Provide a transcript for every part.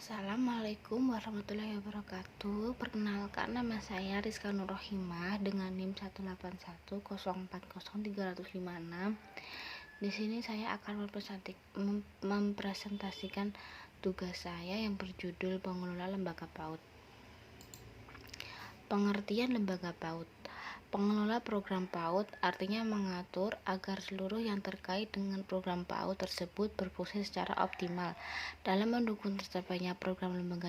Assalamualaikum warahmatullahi wabarakatuh. Perkenalkan, nama saya Rizka Nurrohimah dengan NIM 181040356. Di sini saya akan mempresentasikan tugas saya yang berjudul Pengelola Lembaga PAUD. Pengertian lembaga PAUD. Pengelola program PAUD artinya mengatur agar seluruh yang terkait dengan program PAUD tersebut berfungsi secara optimal dalam mendukung tercapainya program lembaga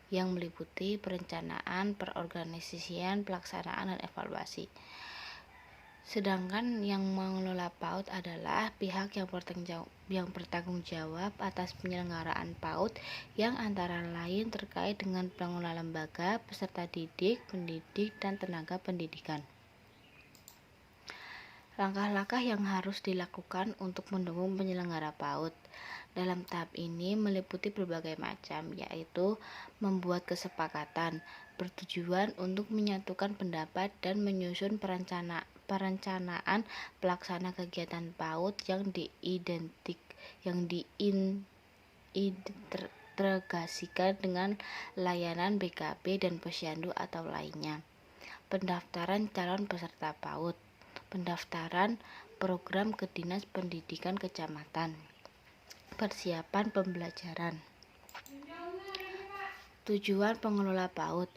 yang meliputi perencanaan, perorganisasian, pelaksanaan, dan evaluasi. Sedangkan yang mengelola PAUD adalah pihak yang bertanggung jawab atas penyelenggaraan PAUD yang antara lain terkait dengan pengelola lembaga, peserta didik, pendidik, dan tenaga pendidikan. Langkah-langkah yang harus dilakukan untuk mendukung penyelenggara PAUD dalam tahap ini meliputi berbagai macam, yaitu membuat kesepakatan, bertujuan untuk menyatukan pendapat dan menyusun perencanaan pelaksana kegiatan PAUD yang diintegrasikan dengan layanan BKP dan Posyandu atau lainnya. Pendaftaran calon peserta PAUD, pendaftaran program ke Dinas Pendidikan Kecamatan, persiapan pembelajaran. Tujuan pengelola PAUD.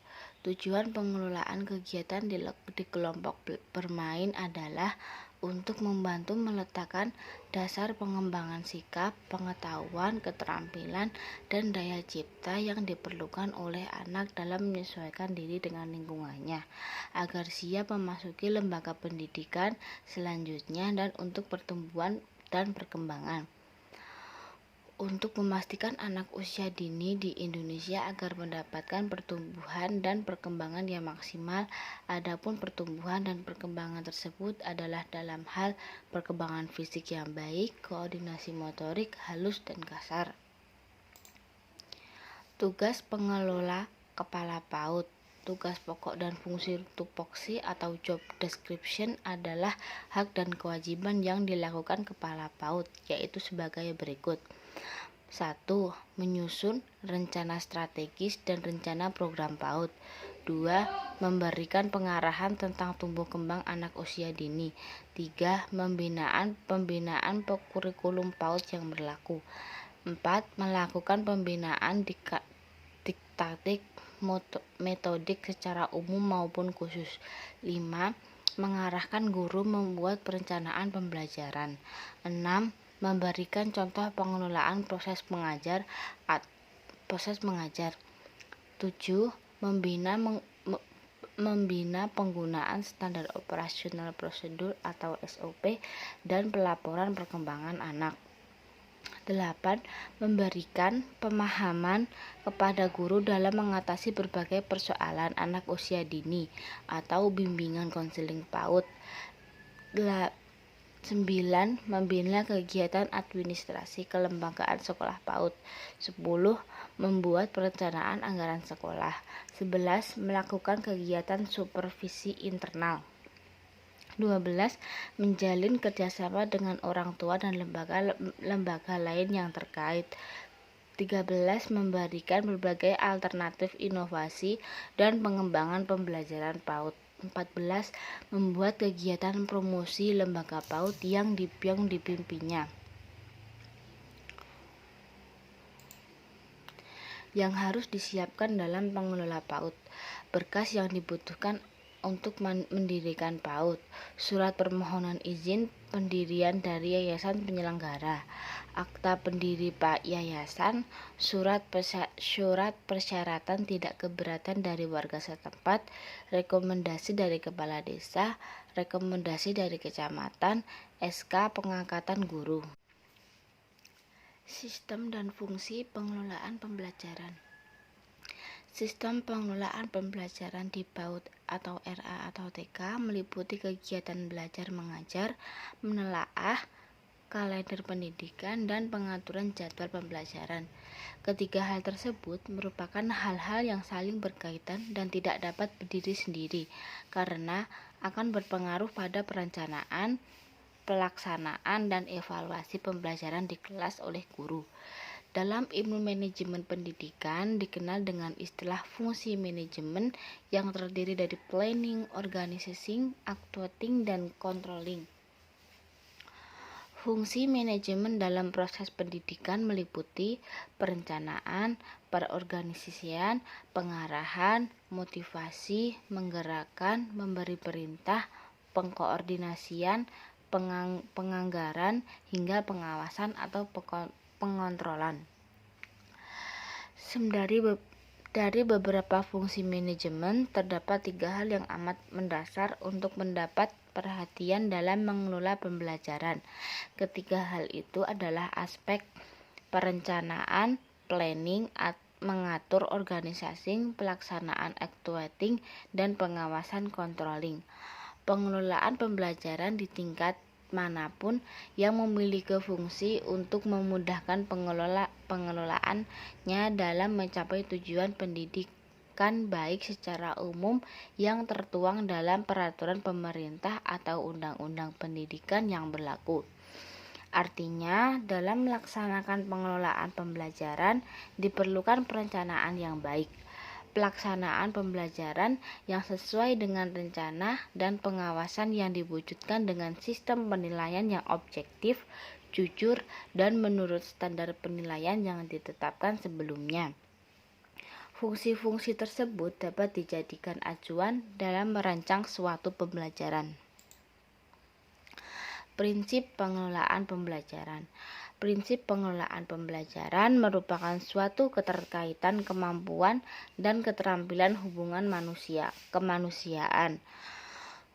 Tujuan pengelolaan kegiatan di kelompok bermain adalah untuk membantu meletakkan dasar pengembangan sikap, pengetahuan, keterampilan, dan daya cipta yang diperlukan oleh anak dalam menyesuaikan diri dengan lingkungannya, agar siap memasuki lembaga pendidikan selanjutnya dan untuk pertumbuhan dan perkembangan. Untuk memastikan anak usia dini di Indonesia agar mendapatkan pertumbuhan dan perkembangan yang maksimal. Adapun pertumbuhan dan perkembangan tersebut adalah dalam hal perkembangan fisik yang baik, koordinasi motorik halus dan kasar. Tugas pengelola kepala PAUD. Tugas pokok dan fungsi tupoksi atau job description adalah hak dan kewajiban yang dilakukan kepala PAUD, yaitu sebagai berikut. 1. Menyusun rencana strategis dan rencana program PAUD. 2. Memberikan pengarahan tentang tumbuh kembang anak usia dini. 3. Pembinaan kurikulum PAUD yang berlaku. 4. Melakukan pembinaan diktatik metodik secara umum maupun khusus. 5. Mengarahkan guru membuat perencanaan pembelajaran. 6. Memberikan contoh pengelolaan proses mengajar. 7. Membina penggunaan standar operasional prosedur atau SOP dan pelaporan perkembangan anak. 8. Memberikan pemahaman kepada guru dalam mengatasi berbagai persoalan anak usia dini atau bimbingan konseling PAUD. 9. Membina kegiatan administrasi kelembagaan sekolah PAUD. 10. Membuat perencanaan anggaran sekolah. 11. Melakukan kegiatan supervisi internal. 12. Menjalin kerjasama dengan orang tua dan lembaga lain yang terkait. 13. Memberikan berbagai alternatif inovasi dan pengembangan pembelajaran PAUD. 14. Membuat kegiatan promosi lembaga PAUD yang dipimpinnya. Yang harus disiapkan dalam pengelola PAUD. Berkas yang dibutuhkan untuk mendirikan PAUD, surat permohonan izin pendirian dari yayasan penyelenggara, akta pendiri yayasan, surat persyaratan tidak keberatan dari warga setempat, rekomendasi dari kepala desa, rekomendasi dari kecamatan, SK pengangkatan guru. Sistem dan fungsi pengelolaan pembelajaran. Sistem pengelolaan pembelajaran di PAUD atau RA atau TK meliputi kegiatan belajar mengajar, menelaah, kalender pendidikan, dan pengaturan jadwal pembelajaran. Ketiga hal tersebut merupakan hal-hal yang saling berkaitan dan tidak dapat berdiri sendiri karena akan berpengaruh pada perencanaan, pelaksanaan dan evaluasi pembelajaran di kelas oleh guru. Dalam ilmu manajemen pendidikan dikenal dengan istilah fungsi manajemen yang terdiri dari planning, organizing, actuating, dan controlling. Fungsi manajemen dalam proses pendidikan meliputi perencanaan, perorganisasian, pengarahan, motivasi, menggerakkan, memberi perintah, pengkoordinasian, penganggaran, hingga pengawasan atau pengontrolan. Dari beberapa fungsi manajemen, terdapat 3 hal yang amat mendasar untuk mendapat perhatian dalam mengelola pembelajaran. Ketiga hal itu adalah aspek perencanaan, planning, mengatur organisasi, pelaksanaan actuating, dan pengawasan controlling. Pengelolaan pembelajaran di tingkat manapun yang memiliki fungsi untuk memudahkan pengelolaannya dalam mencapai tujuan pendidikan baik secara umum yang tertuang dalam peraturan pemerintah atau undang-undang pendidikan yang berlaku. Artinya, dalam melaksanakan pengelolaan pembelajaran diperlukan perencanaan yang baik, pelaksanaan pembelajaran yang sesuai dengan rencana, dan pengawasan yang diwujudkan dengan sistem penilaian yang objektif, jujur, dan menurut standar penilaian yang ditetapkan sebelumnya. Fungsi-fungsi tersebut dapat dijadikan acuan dalam merancang suatu pembelajaran. Prinsip pengelolaan pembelajaran. Prinsip pengelolaan pembelajaran merupakan suatu keterkaitan kemampuan dan keterampilan hubungan kemanusiaan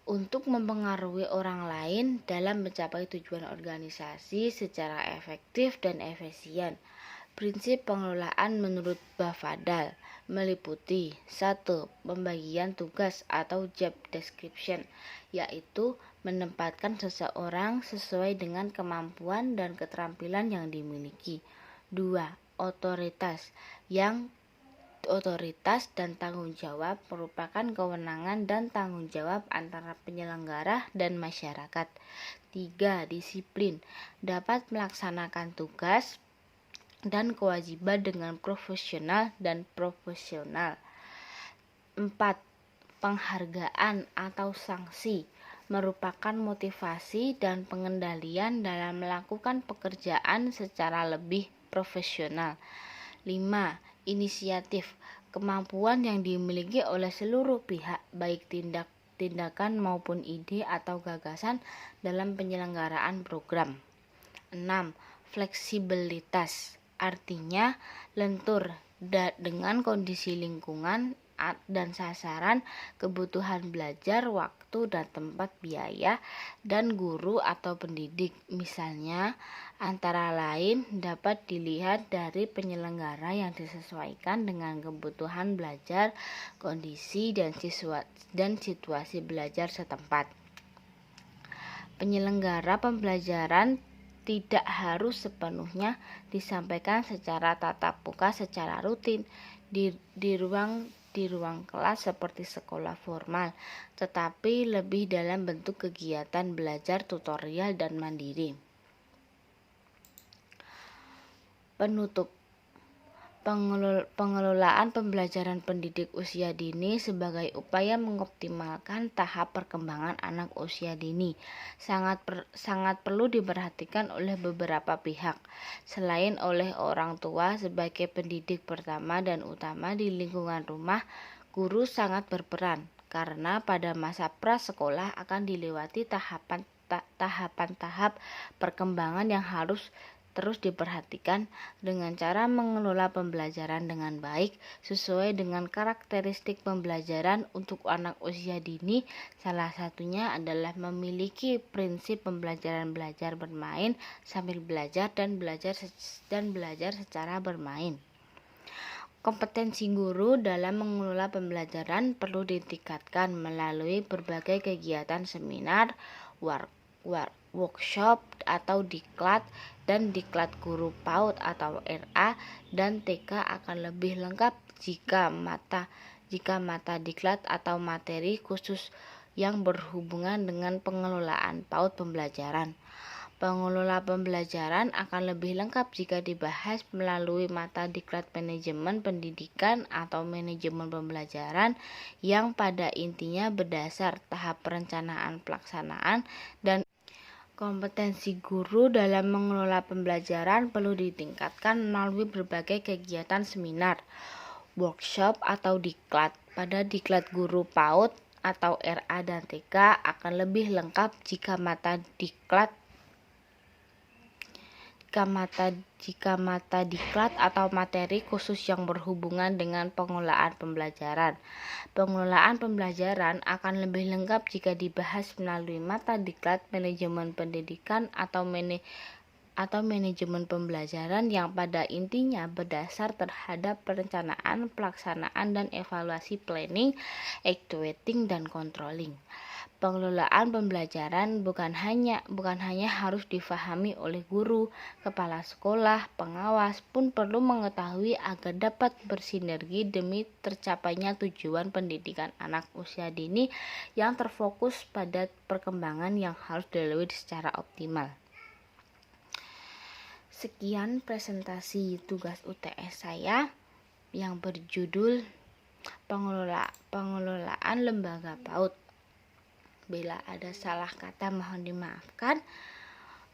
untuk mempengaruhi orang lain dalam mencapai tujuan organisasi secara efektif dan efisien. Prinsip pengelolaan menurut Bafadal meliputi 1. Pembagian tugas atau job description, yaitu menempatkan seseorang sesuai dengan kemampuan dan keterampilan yang dimiliki. 2. Otoritas dan tanggung jawab merupakan kewenangan dan tanggung jawab antara penyelenggara dan masyarakat. 3. Disiplin dapat melaksanakan tugas dan kewajiban dengan profesional dan proporsional. 4. Penghargaan atau sanksi merupakan motivasi dan pengendalian dalam melakukan pekerjaan secara lebih profesional. 5. Inisiatif, kemampuan yang dimiliki oleh seluruh pihak, baik tindakan maupun ide atau gagasan dalam penyelenggaraan program. 6. Fleksibilitas, artinya lentur dengan kondisi lingkungan dan sasaran, kebutuhan belajar, waktu dan tempat, biaya, dan guru atau pendidik. Misalnya, antara lain dapat dilihat dari penyelenggara yang disesuaikan dengan kebutuhan belajar, kondisi, dan situasi belajar setempat. Penyelenggara pembelajaran tidak harus sepenuhnya disampaikan secara tatap muka secara rutin di ruang kelas seperti sekolah formal, tetapi lebih dalam bentuk kegiatan belajar tutorial dan mandiri. Penutup. Pengelolaan pembelajaran pendidik usia dini sebagai upaya mengoptimalkan tahap perkembangan anak usia dini sangat perlu diperhatikan oleh beberapa pihak. Selain oleh orang tua sebagai pendidik pertama dan utama di lingkungan rumah, guru sangat berperan karena pada masa prasekolah akan dilewati tahapan-tahap perkembangan yang harus terus diperhatikan dengan cara mengelola pembelajaran dengan baik sesuai dengan karakteristik pembelajaran untuk anak usia dini. Salah satunya adalah memiliki prinsip pembelajaran belajar bermain sambil belajar dan belajar secara bermain. Kompetensi guru dalam mengelola pembelajaran perlu ditingkatkan melalui berbagai kegiatan seminar, workshop atau diklat, dan diklat guru PAUD atau RA dan TK akan lebih lengkap jika mata diklat atau materi khusus yang berhubungan dengan pengelolaan PAUD pembelajaran. Pengelola pembelajaran akan lebih lengkap jika dibahas melalui mata diklat manajemen pendidikan atau manajemen pembelajaran yang pada intinya berdasar tahap perencanaan pelaksanaan dan kompetensi guru dalam mengelola pembelajaran perlu ditingkatkan melalui berbagai kegiatan seminar, workshop atau diklat. Pada diklat guru PAUD atau RA dan TK akan lebih lengkap jika mata diklat atau materi khusus yang berhubungan dengan pengelolaan pembelajaran. Pengelolaan pembelajaran akan lebih lengkap jika dibahas melalui mata diklat manajemen pendidikan atau manajemen pembelajaran yang pada intinya berdasar terhadap perencanaan, pelaksanaan, dan evaluasi planning, actuating, dan controlling. Pengelolaan pembelajaran bukan hanya harus difahami oleh guru, kepala sekolah, pengawas pun perlu mengetahui agar dapat bersinergi demi tercapainya tujuan pendidikan anak usia dini yang terfokus pada perkembangan yang harus dilalui secara optimal. Sekian presentasi tugas UTS saya yang berjudul pengelolaan lembaga PAUD. Bila ada salah kata mohon dimaafkan.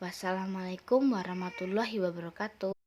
Wassalamualaikum warahmatullahi wabarakatuh.